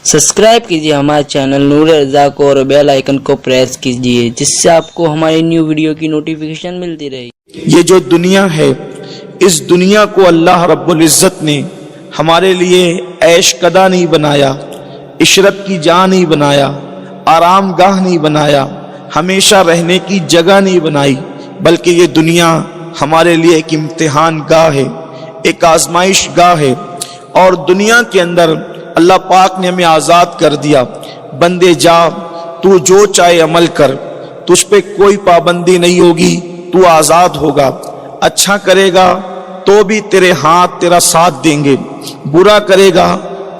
Subscribe कीजिए हमारे channel नूर रज़ा को और बेल आइकन को प्रेस कीजिए जिससे आपको हमारी न्यू वीडियो की नोटिफिकेशन मिलती रहे। ये जो दुनिया है, इस दुनिया को अल्लाह रब्बुल इज़्ज़त ने हमारे लिए ऐश कदा नहीं बनाया, इशरत की जगह नहीं बनाया, आराम गाह नहीं बनाया, हमेशा रहने की जगह नहीं बनाई, बल्कि ये दुनिया हमारे लिए एक इम्तिहान गाह है, एक आजमाइश गाह है। और दुनिया के अंदर अल्लाह पाक ने हमें आज़ाद कर दिया, बंदे जा तू जो चाहे अमल कर, तुझ पे कोई पाबंदी नहीं होगी, तू आज़ाद होगा। अच्छा करेगा तो भी तेरे हाथ तेरा साथ देंगे, बुरा करेगा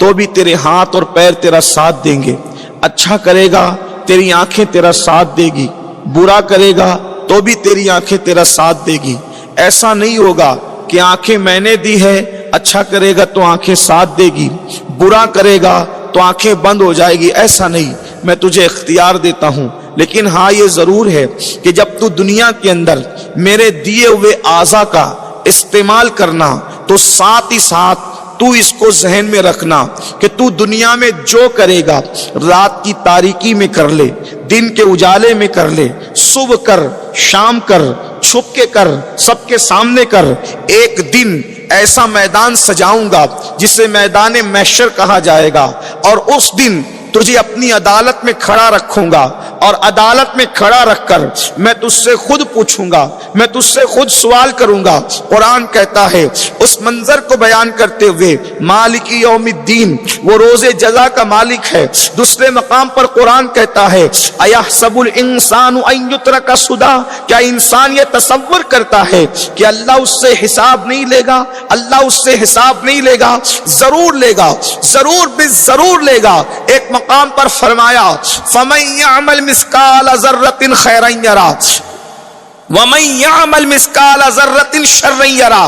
तो भी तेरे हाथ और पैर तेरा साथ देंगे। अच्छा करेगा तेरी आंखें तेरा साथ देगी, बुरा करेगा तो भी तेरी आंखें तेरा साथ देगी। ऐसा नहीं होगा कि आंखें मैंने दी है, अच्छा करेगा तो आंखें साथ देगी, बुरा करेगा तो आंखें बंद हो जाएगी। ऐसा नहीं, मैं तुझे इख्तियार देता हूं। लेकिन हाँ ये जरूर है कि जब तू दुनिया के अंदर मेरे दिए हुए आज़ा का इस्तेमाल करना, तो साथ ही साथ तू इसको जहन में रखना कि तू दुनिया में जो करेगा रात की तारीकी में कर ले, दिन के उजाले में कर ले, सुबह कर, शाम कर, छुप के कर, सबके सामने कर। एक दिन ऐसा मैदान सजाऊंगा जिसे मैदान महशर कहा जाएगा, और उस दिन तुझे अपनी अदालत में खड़ा रखूंगा, और अदालत में खड़ा रखकर मैं तुझसे खुद पूछूंगा, मैं तुझसे खुद सवाल करूंगा। कुरान कहता है उस मंजर को बयान करते हुए, मालिकी यौमिद्दीन, वो रोजे जजा का मालिक है। दूसरे मकाम पर कुरान कहता है अयहसबुल इंसानु अन युत्रका सुदा, क्या इंसान ये तसव्वुर करता है कि अल्लाह उससे हिसाब नहीं लेगा? अल्लाह उससे हिसाब नहीं लेगा, जरूर लेगा, जरूर बिजरूर लेगा। एक मकाम पर फरमाया फमन यअमल मिस्काल ज़र्रतिन खैरन यरा वमन यअमल मिस्काल ज़र्रतिन शर्रन यरा।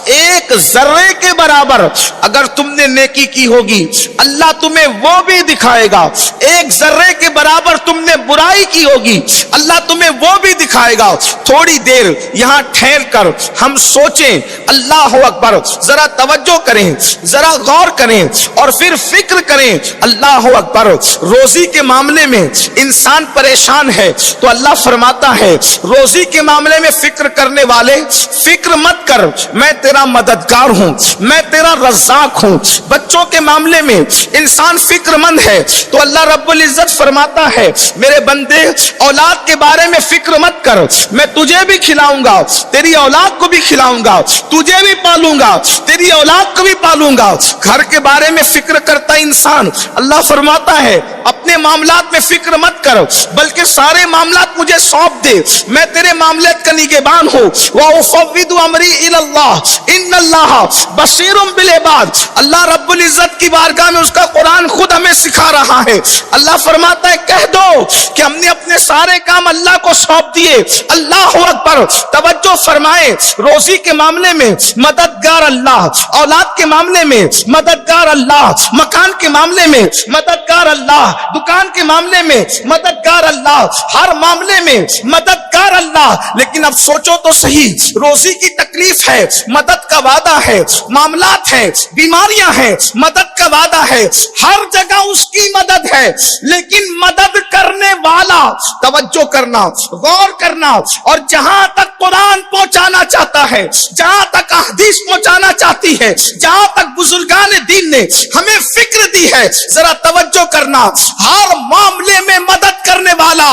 एक जर्रे के बराबर अगर तुमने नेकी की होगी, अल्लाह तुम्हें वो भी दिखाएगा। एक जर्रे के बराबर तुमने बुराई की होगी, अल्लाह तुम्हें वो भी दिखाएगा। थोड़ी देर यहां ठहर कर हम सोचें, अल्लाह अकबर, जरा तवज्जो करें, जरा गौर करें और फिर फिक्र करें। अल्लाह अकबर, रोजी के मामले में इंसान परेशान है तो अल्लाह फरमाता है रोजी के मामले में फिक्र करने वाले फिक्र मत कर, मैं तेरा मददगार हूं, मैं तेरा रज़्ज़ाक हूं। बच्चों के मामले में इंसान फिक्रमंद है तो अल्लाह रब्बुल इज़्ज़त फरमाता है मेरे बंदे औलाद के बारे में फिक्र मत कर, मैं तुझे भी खिलाऊंगा, तेरी औलाद को भी खिलाऊंगा, तुझे भी पालूंगा, तेरी औलाद को भी पालूंगा। घर के बारे में फिक्र करता इंसान, अल्लाह फरमाता है अपने मामलात में फिक्र मत कर, बल्कि सारे मामलात मुझे सौंप दे, मैं तेरे मामलात का निगहबान हूं। व उफ़व्विदु अमरी इलल्लाह इन्नल्लाह बसीरुम बिल इबाद। अल्लाह रब्बुल इज़्ज़त की बारगाह में उसका कुरान खुद हमें सिखा रहा है। अल्लाह फरमाता है कह दो कि हमने अपने सारे काम अल्लाह को सौंप दिए। अल्लाह अकबर, तवज्जो फरमाए, रोजी के मामले में मददगार अल्लाह, औलाद के मामले में मददगार अल्लाह, मकान के मामले में मददगार अल्लाह, दुकान के मामले में मददगार अल्लाह, हर मामले में मददगार अल्लाह। लेकिन अब सोचो तो सही, रोजी की तकलीफ है, मदद का वादा है, मामलात है, बीमारियां हैं, मदद का वादा है, हर जगह उसकी मदद है। लेकिन मदद करने वाला, तवज्जो करना, गौर करना, और जहां तक कुरान पहुंचाना चाहता है, जहां तक हदीस पहुंचाना चाहती है, जहां तक बुजुर्गान दीन ने हमें फिक्र दी है, जरा तवज्जो करना। हर मामले में मदद करने वाला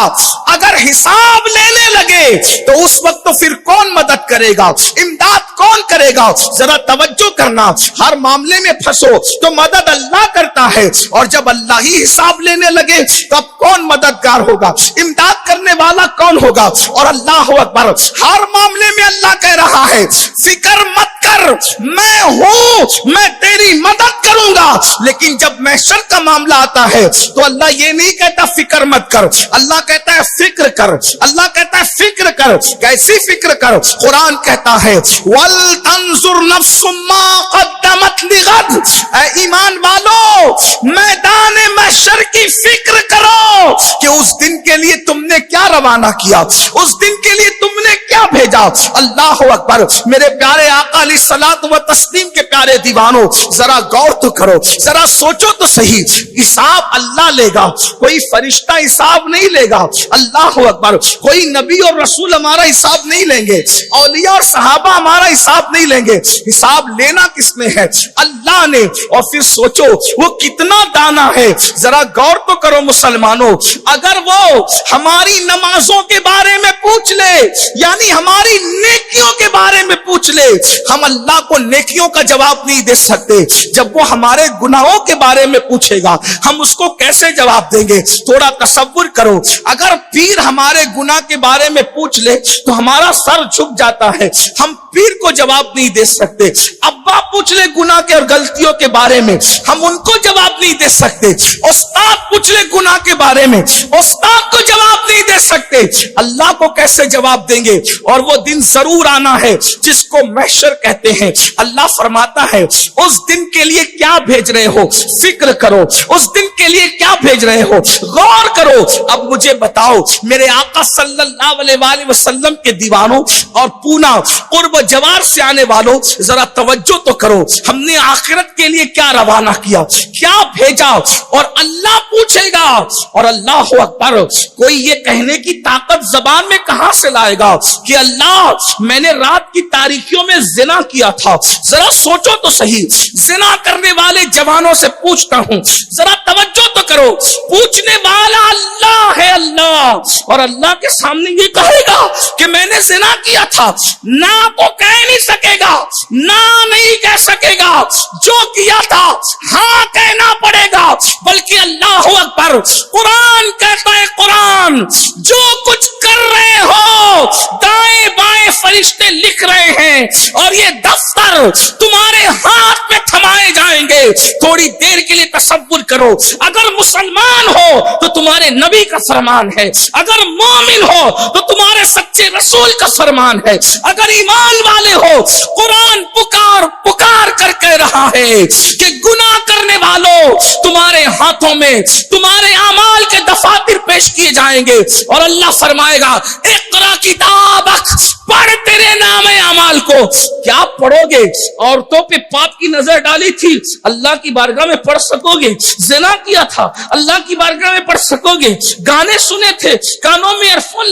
अगर हिसाब लेने लगे तो उस वक्त तो फिर कौन मदद करेगा, इमदाद कौन करेगा? जरा तवज्जो करना, हर मामले में फंसो तो मदद अल्लाह करता है, और जब अल्लाह ही हिसाब लेने लगे तो अब कौन मददगार होगा, इमदाद करने वाला कौन होगा? और अल्लाह अकबर, हर मामले में अल्लाह कह रहा है फिक्र मत कर, मैं हूं, मैं तेरी मदद करूंगा। लेकिन जब महशर का मामला आता है तो अल्लाह ये नहीं कहता फिक्र मत कर, अल्लाह कहता है फिक्र कर। अल्लाह कहता है फिक्र कर, कैसी फिक्र कर? कुरान कहता है वल तंजुर नफ्सुम मा क़द्दमत लिगद। ऐ ईमान वालों, मैदान महशर की फिक्र करो कि उस दिन के लिए तुमने क्या روانہ کیا, اس دن کے لیے تم نے کیا بھیجا. اللہ اکبر. میرے پیارے آقا علیہ الصلوۃ و تسلیم کے پیارے دیوانوں, ذرا غور تو کرو, ذرا سوچو تو صحیح. حساب اللہ لے گا, کوئی فرشتہ حساب نہیں لے گا. اللہ اکبر. کوئی نبی اور رسول ہمارا حساب نہیں لیں گے, اولیاء اور صحابہ ہمارا حساب نہیں لیں گے. حساب لینا کس نے ہے؟ اللہ نے. اور پھر سوچو وہ کتنا دانا ہے. ذرا غور تو کرو مسلمانوں, اگر وہ ہماری نمازوں کے بارے میں پوچھ لے, یعنی ہماری نیکیوں کے بارے میں پوچھ لے, ہم اللہ کو نیکیوں کا جواب نہیں دے سکتے. جب وہ ہمارے گناہوں کے بارے میں پوچھے گا ہم اس کو کیسے جواب دیں گے؟ تھوڑا تصور کرو, اگر پیر ہمارے گناہ کے بارے میں پوچھ لے تو ہمارا سر جھک جاتا ہے, ہم پیر کو جواب نہیں دے سکتے. ابا پوچھ لے گناہ کے اور غلطیوں کے بارے میں, ہم ان کو جواب نہیں دے سکتے. استاد پوچھ لے گناہ کے بارے میں, استاد کو جواب نہیں دے سکتے. اللہ کو کیسے جواب دیں گے؟ اور وہ دن ضرور آنا ہے جس کو محشر کہتے ہیں. اللہ فرماتا ہے اس دن کے لیے کیا بھیج رہے ہو, فکر کرو. اس دن کے لیے کیا بھیج رہے ہو, غور کرو. اب مجھے بتاؤ میرے آقا صلی اللہ علیہ وآلہ وسلم کے دیوانوں اور پونا قرب جوار سے آنے والوں, ذرا توجہ تو کرو. ہم نے آخرت کے لیے کیا روانہ کیا, کیا بھیجا, اور اللہ پوچھے گا. اور اللہ اکبر, کوئی یہ کہنے کی طاقت زبان میں کہاں سے لائے گا کہ اللہ میں نے رات کی تاریکیوں میں زنا کیا تھا. ذرا سوچو تو صحیح. زنا کرنے والے جوانوں سے پوچھتا ہوں, ذرا توجہ تو کرو. پوچھنے والا اللہ ہے, اللہ. اور اللہ کے سامنے یہ کہے گا کہ میں نے زنا کیا تھا. نہ تو کہہ نہیں سکے گا, نہ نہیں کہہ سکے گا. جو کیا تھا ہاں کہنا پڑے گا. بلکہ اللہ اکبر, قرآن کہتا ہے, قرآن جو کچھ کر رہے ہو دائیں بائیں فرشتے لکھ رہے ہیں, اور یہ دفتر تمہارے ہاتھ میں تھمائے جائیں گے. تھوڑی دیر کے لیے تصور کرو, اگر مسلمان ہو تو تمہارے نبی کا فرمان ہے, اگر مومن ہو تو تمہارے سچے رسول کا فرمان ہے, اگر ایمان والے ہو. قرآن پکار پکار کر کہہ رہا ہے کہ گناہ کرنے والوں تمہارے ہاتھوں میں تمہارے اعمال کے دفاتر پیش کیے جائیں گے, اور اللہ فرمائے گا اقرا کتابک, پڑھ تیرے نام اعمال کو. کیا پڑھو گے؟ عورتوں پہ پاپ کی نظر ڈالی تھی, اللہ کی بارگاہ میں پڑھ سکو گے؟ زنا کیا تھا, اللہ کی بارگاہ میں پڑھ سکو گے؟ گانے سنے تھے, کانوں میں ایئر فون